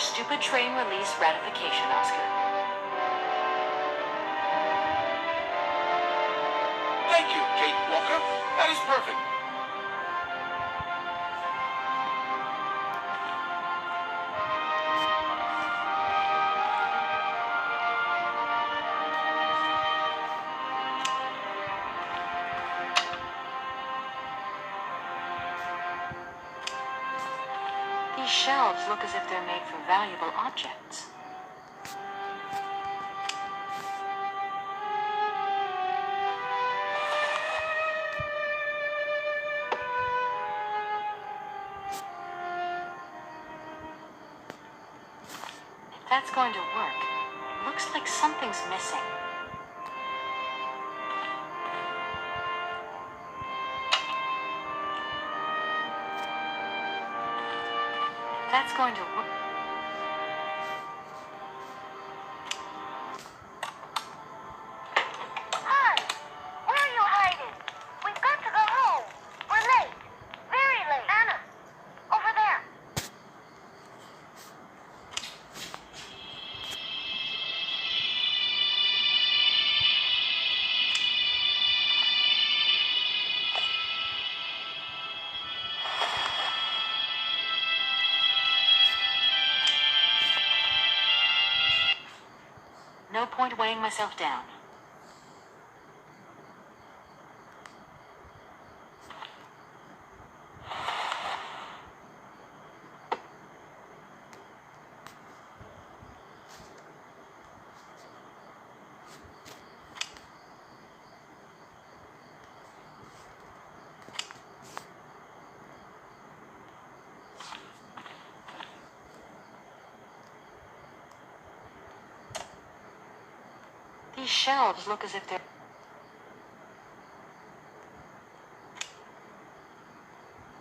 stupid train release ratification, Oscar. Thank you, Kate Walker. That is perfect. These shelves look as if they're made for valuable objects. If that's going to work, looks like something's missing. If that's going to work. Hi! Where are you hiding? We've got to go home. We're late. Very late. Anna, over there. No point weighing myself down. These shelves look as if they're...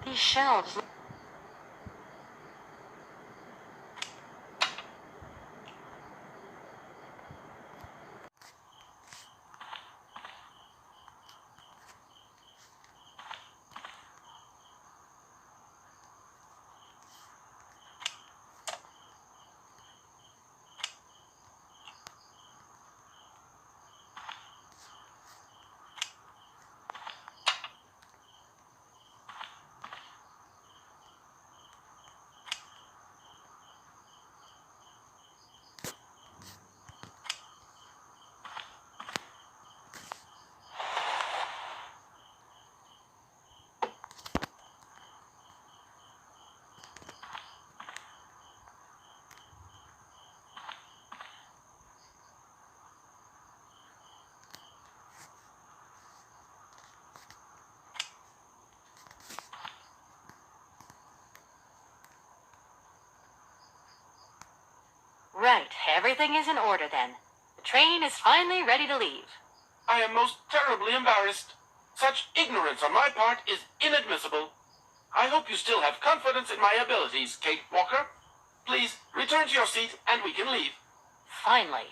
These shelves look... Right, everything is in order then. The train is finally ready to leave. I am most terribly embarrassed. Such ignorance on my part is inadmissible. I hope you still have confidence in my abilities, Kate Walker. Please return to your seat and we can leave. Finally.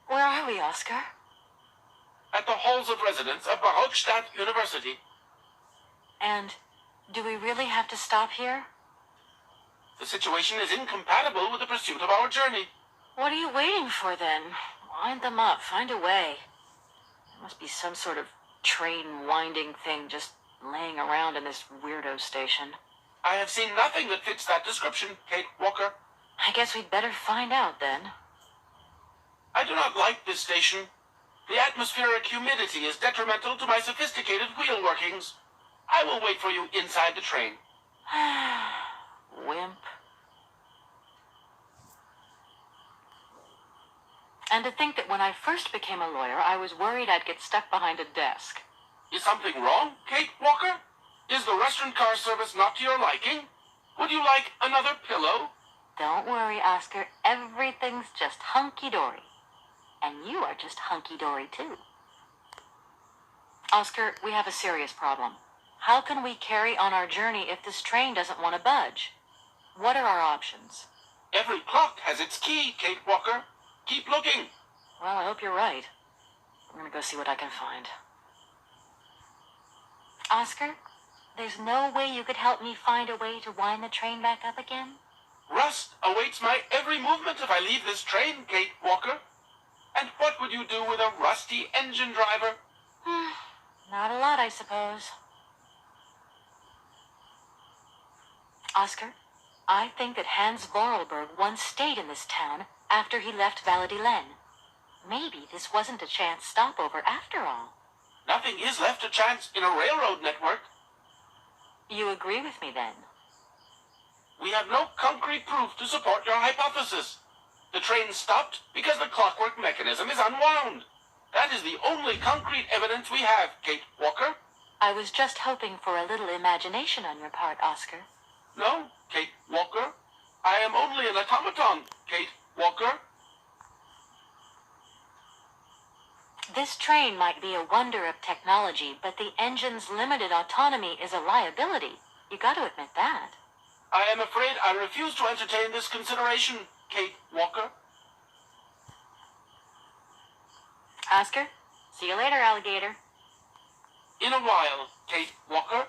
Where are we, Oscar? halls of residence of Barockstadt University. And do we really have to stop here? The situation is incompatible with the pursuit of our journey. What are you waiting for then? Wind them up, find a way. There must be some sort of train winding thing just laying around in this weirdo station. I have seen nothing that fits that description, Kate Walker. I guess we'd better find out then. I do not like this station. The atmospheric humidity is detrimental to my sophisticated wheel workings. I will wait for you inside the train. Wimp. And to think that when I first became a lawyer, I was worried I'd get stuck behind a desk. Is something wrong, Kate Walker? Is the restaurant car service not to your liking? Would you like another pillow? Don't worry, Oscar. Everything's just hunky-dory. And you are just hunky-dory, too. Oscar, we have a serious problem. How can we carry on our journey if this train doesn't want to budge? What are our options? Every clock has its key, Kate Walker. Keep looking. Well, I hope you're right. I'm gonna go see what I can find. Oscar, there's no way you could help me find a way to wind the train back up again? Rust awaits my every movement if I leave this train, Kate Walker. And what would you do with a rusty engine driver? Not a lot, I suppose. Oscar, I think that Hans Vorarlberg once stayed in this town after he left Valladolid. Maybe this wasn't a chance stopover after all. Nothing is left to chance in a railroad network. You agree with me then? We have no concrete proof to support your hypothesis. The train stopped because the clockwork mechanism is unwound. That is the only concrete evidence we have, Kate Walker. I was just hoping for a little imagination on your part, Oscar. No, Kate Walker. I am only an automaton, Kate Walker. This train might be a wonder of technology, but the engine's limited autonomy is a liability. You got to admit that. I am afraid I refuse to entertain this consideration, Kate Walker. Oscar, see you later, alligator. In a while, Kate Walker.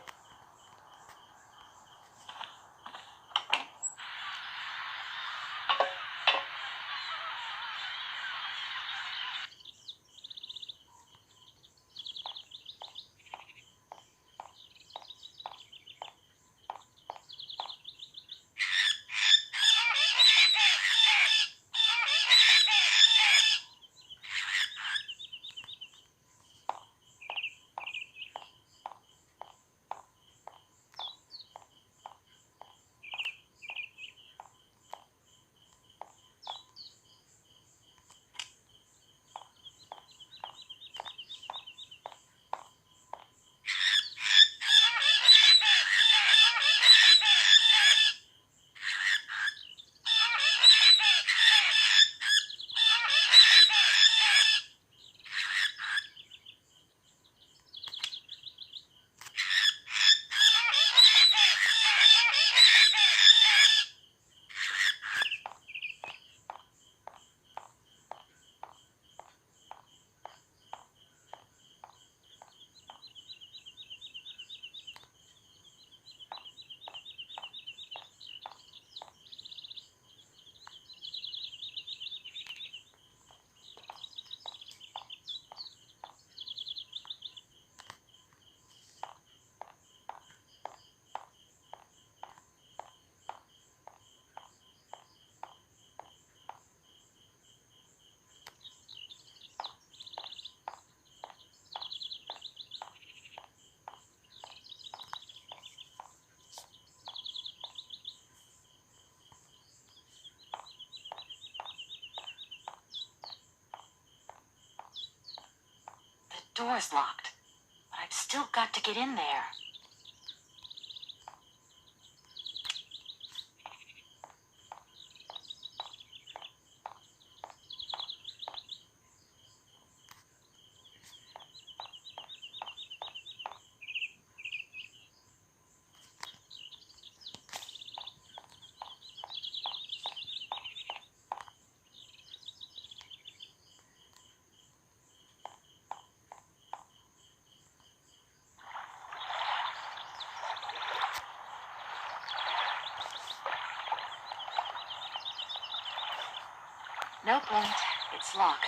The door's locked, but I've still got to get in there. No point. It's locked.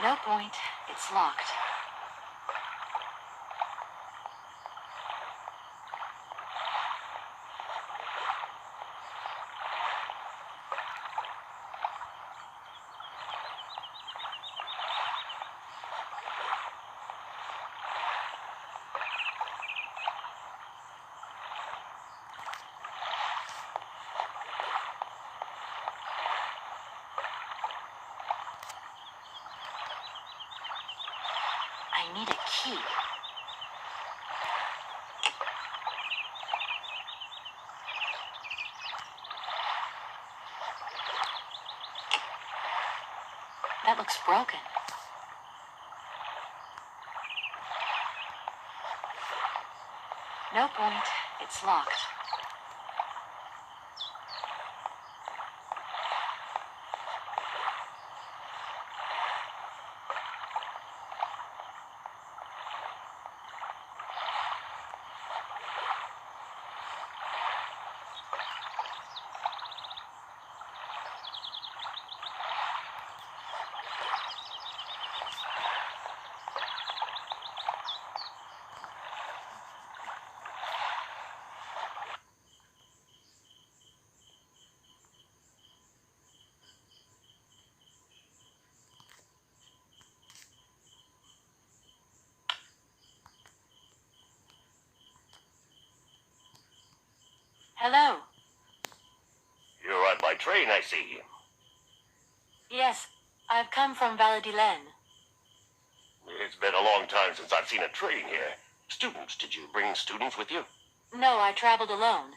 No point. It's locked. I need a key. That looks broken. No point. It's locked. Hello. You're on my train, I see. Yes, I've come from Legiion. It's been a long time since I've seen a train here. Students, did you bring students with you? No, I traveled alone.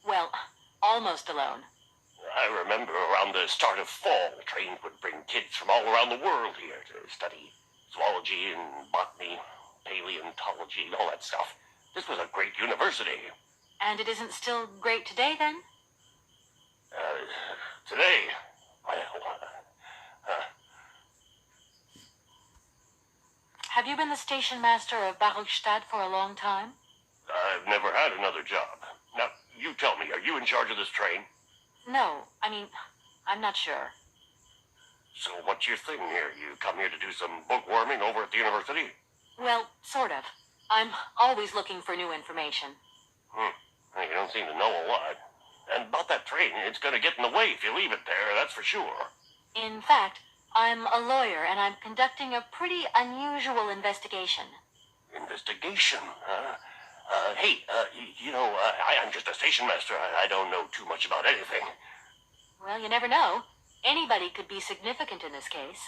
Well, almost alone. I remember around the start of fall, trains would bring kids from all around the world here to study zoology and botany, paleontology, all that stuff. This was a great university. And it isn't still great today, then? Today, well, Have you been the station master of Barukstadt for a long time? I've never had another job. Now, you tell me, are you in charge of this train? No, I'm not sure. So what's your thing here? You come here to do some bookworming over at the university? Well, sort of. I'm always looking for new information. Well, you don't seem to know a lot. And about that train, it's going to get in the way if you leave it there, that's for sure. In fact, I'm a lawyer and I'm conducting a pretty unusual investigation. Investigation, huh? I'm just a station master. I don't know too much about anything. Well, you never know. Anybody could be significant in this case.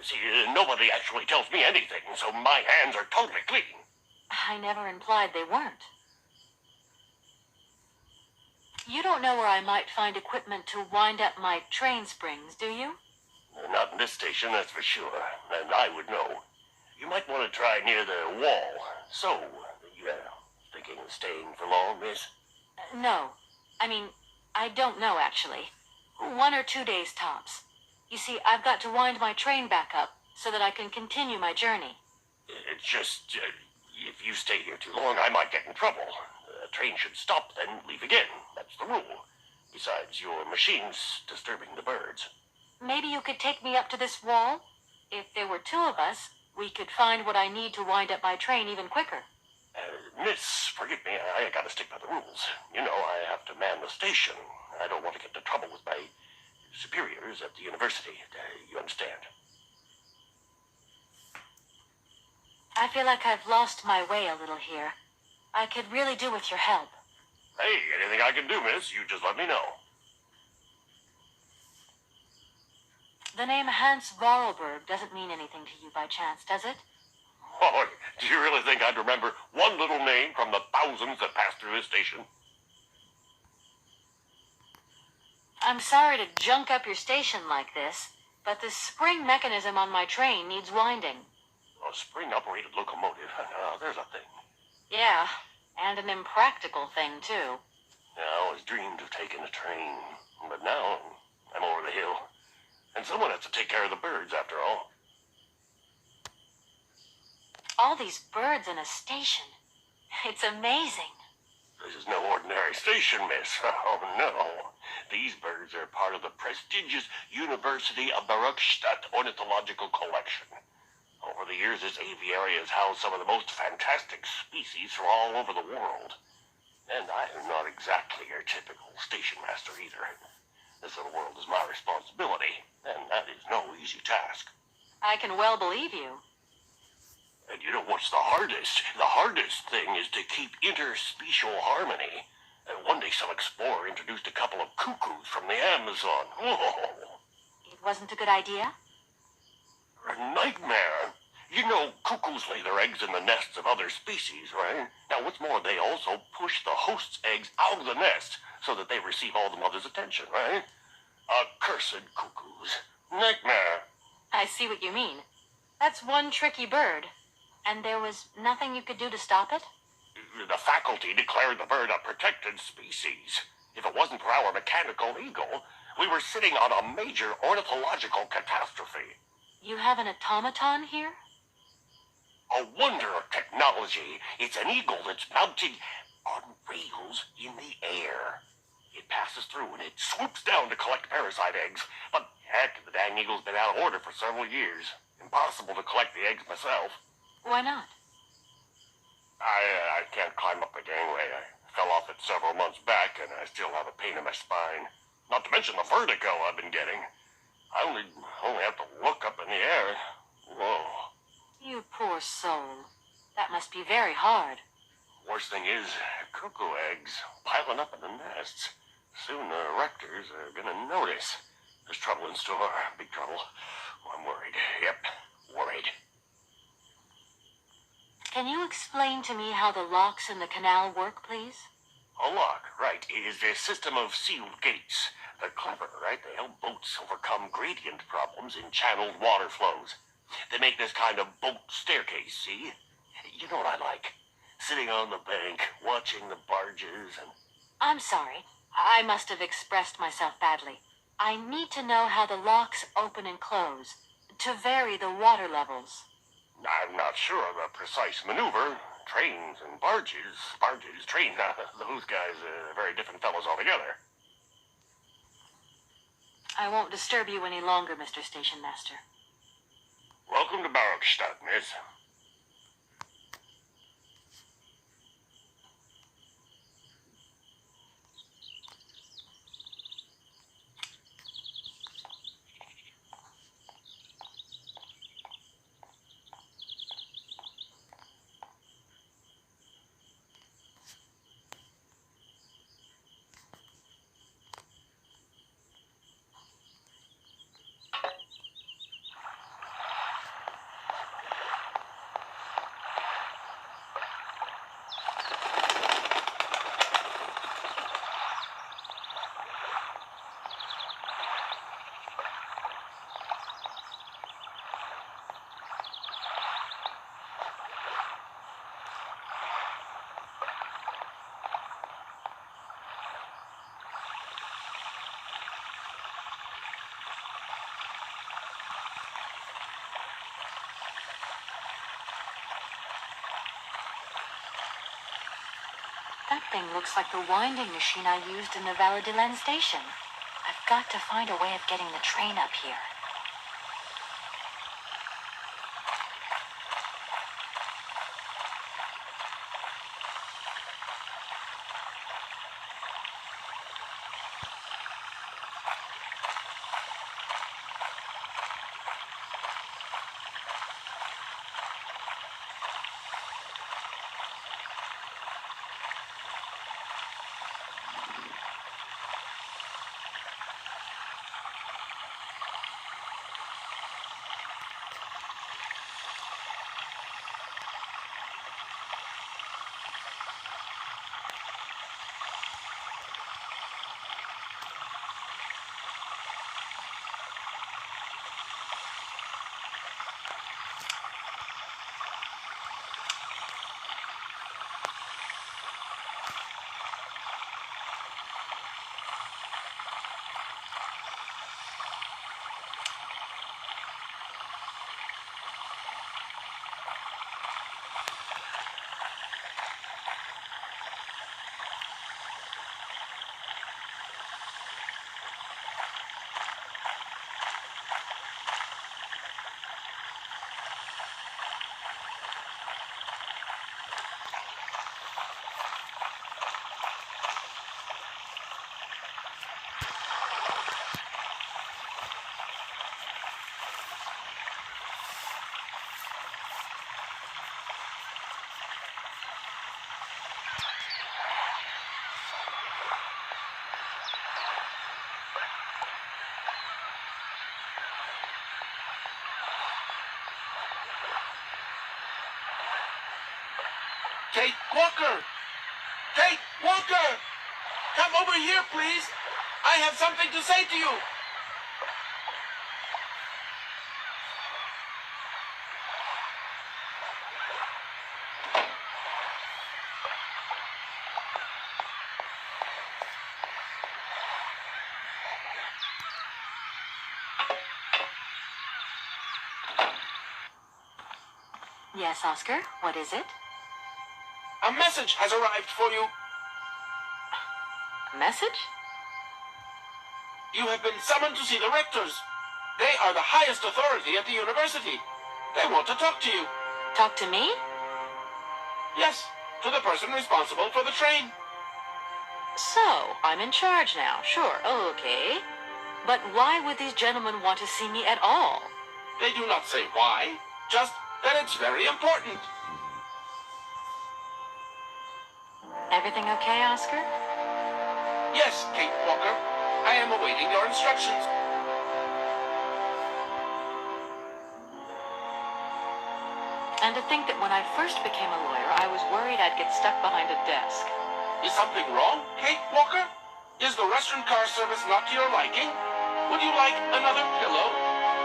See, nobody actually tells me anything, so my hands are totally clean. I never implied they weren't. You don't know where I might find equipment to wind up my train springs, do you? Not in this station, that's for sure. And I would know. You might want to try near the wall. So, thinking of staying for long, miss? No. I don't know, actually. 1 or 2 days tops. You see, I've got to wind my train back up so that I can continue my journey. It's just, if you stay here too long, I might get in trouble. The train should stop, then leave again. That's the rule. Besides, your machine's disturbing the birds. Maybe you could take me up to this wall? If there were 2 of us, we could find what I need to wind up my train even quicker. Miss, forgive me, I gotta stick by the rules. You know, I have to man the station. I don't want to get into trouble with my superiors at the university. You understand? I feel like I've lost my way a little here. I could really do with your help. Hey, anything I can do, miss, you just let me know. The name Hans Vorarlberg doesn't mean anything to you by chance, does it? Oh, do you really think I'd remember one little name from the thousands that pass through this station? I'm sorry to junk up your station like this, but the spring mechanism on my train needs winding. A spring-operated locomotive. There's a thing. Yeah, and an impractical thing, too. I always dreamed of taking a train, but now I'm over the hill. And someone has to take care of the birds, after all. All these birds in a station. It's amazing. This is no ordinary station, miss. Oh, no. These birds are part of the prestigious University of Baruchstadt Ornithological Collection. Over the years, this aviary has housed some of the most fantastic species from all over the world. And I am not exactly your typical station master either. This little world is my responsibility, and that is no easy task. I can well believe you. And you know what's the hardest? The hardest thing is to keep interspecial harmony. And one day some explorer introduced a couple of cuckoos from the Amazon. Oh, It wasn't a good idea? a nightmare. You know, cuckoos lay their eggs in the nests of other species, right? Now, what's more, they also push the host's eggs out of the nest so that they receive all the mother's attention, right? Accursed cuckoos. Nightmare. I see what you mean. That's one tricky bird. And there was nothing you could do to stop it? The faculty declared the bird a protected species. If it wasn't for our mechanical eagle, we were sitting on a major ornithological catastrophe. You have an automaton here? A wonder of technology. It's an eagle that's mounted on rails in the air. It passes through and it swoops down to collect parasite eggs. But heck, the dang eagle's been out of order for several years. Impossible to collect the eggs myself. Why not? I can't climb up the gangway. I fell off it several months back, and I still have a pain in my spine. Not to mention the vertigo I've been getting. I only have to look up in the air. Whoa. You poor soul. That must be very hard. Worst thing is, cuckoo eggs piling up in the nests. Soon the rectors are gonna notice. There's trouble in store. Big trouble. I'm worried. Yep, worried. Can you explain to me how the locks in the canal work, please? A lock, right, is a system of sealed gates. They're clever, right? They help boats overcome gradient problems in channeled water flows. They make this kind of boat staircase, see? You know what I like? Sitting on the bank, watching the barges and... I'm sorry. I must have expressed myself badly. I need to know how the locks open and close, to vary the water levels. I'm not sure of the precise maneuver. Trains and barges, trains, those guys are very different fellows altogether. I won't disturb you any longer, Mr. Station Master. Welcome to Baruchstadt, miss. That thing looks like the winding machine I used in the Valladolid station. I've got to find a way of getting the train up here. Kate Walker! Kate Walker! Come over here, please! I have something to say to you! Yes, Oscar, what is it? A message has arrived for you. A message? You have been summoned to see the rectors. They are the highest authority at the university. They want to talk to you. Talk to me? Yes, to the person responsible for the train. So, I'm in charge now, sure, okay. But why would these gentlemen want to see me at all? They do not say why, just that it's very important. Everything okay, Oscar? Yes, Kate Walker. I am awaiting your instructions. And to think that when I first became a lawyer, I was worried I'd get stuck behind a desk. Is something wrong, Kate Walker? Is the restaurant car service not to your liking? Would you like another pillow?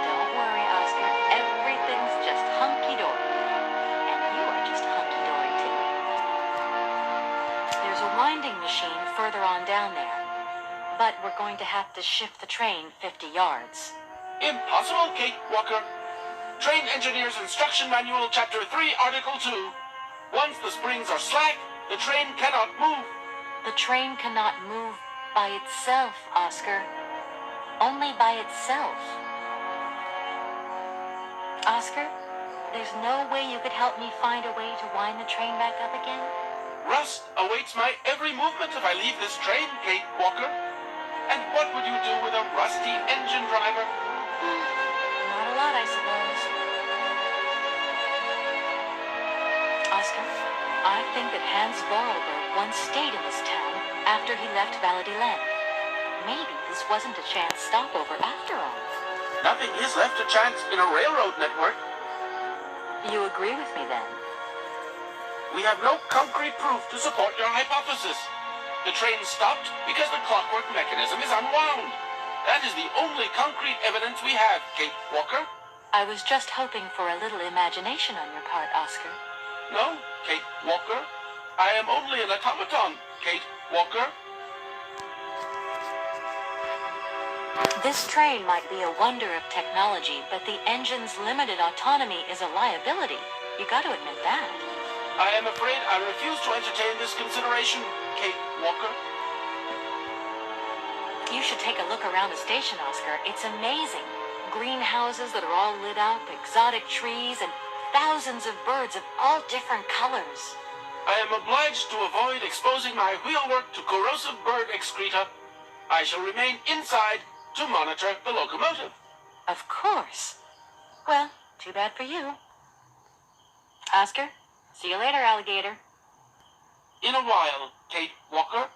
Don't worry, Oscar. Everything's just hunky-dory. And you are just hunky-dory, too. There's a winding machine further on down there. But we're going to have to shift the train 50 yards. Impossible, Kate Walker. Train Engineer's Instruction Manual, Chapter 3, Article 2. Once the springs are slack, the train cannot move. The train cannot move by itself, Oscar. Only by itself. Oscar, there's no way you could help me find a way to wind the train back up again? Rust awaits my every movement if I leave this train, Kate Walker. And what would you do with a rusty engine driver? Not a lot, I suppose. Oscar, I think that Hans Vorarlberg once stayed in this town after he left Legiion. Maybe this wasn't a chance stopover after all. Nothing is left to chance in a railroad network. You agree with me then? We have no concrete proof to support your hypothesis. The train stopped because the clockwork mechanism is unwound. That is the only concrete evidence we have, Kate Walker. I was just hoping for a little imagination on your part, Oscar. No, Kate Walker. I am only an automaton, Kate Walker. This train might be a wonder of technology, but the engine's limited autonomy is a liability. You got to admit that. I am afraid I refuse to entertain this consideration, Kate Walker. You should take a look around the station, Oscar. It's amazing. Greenhouses that are all lit up, exotic trees, and thousands of birds of all different colors. I am obliged to avoid exposing my wheelwork to corrosive bird excreta. I shall remain inside to monitor the locomotive. Of course. Well, too bad for you. Oscar, see you later, alligator. In a while, Kate Walker.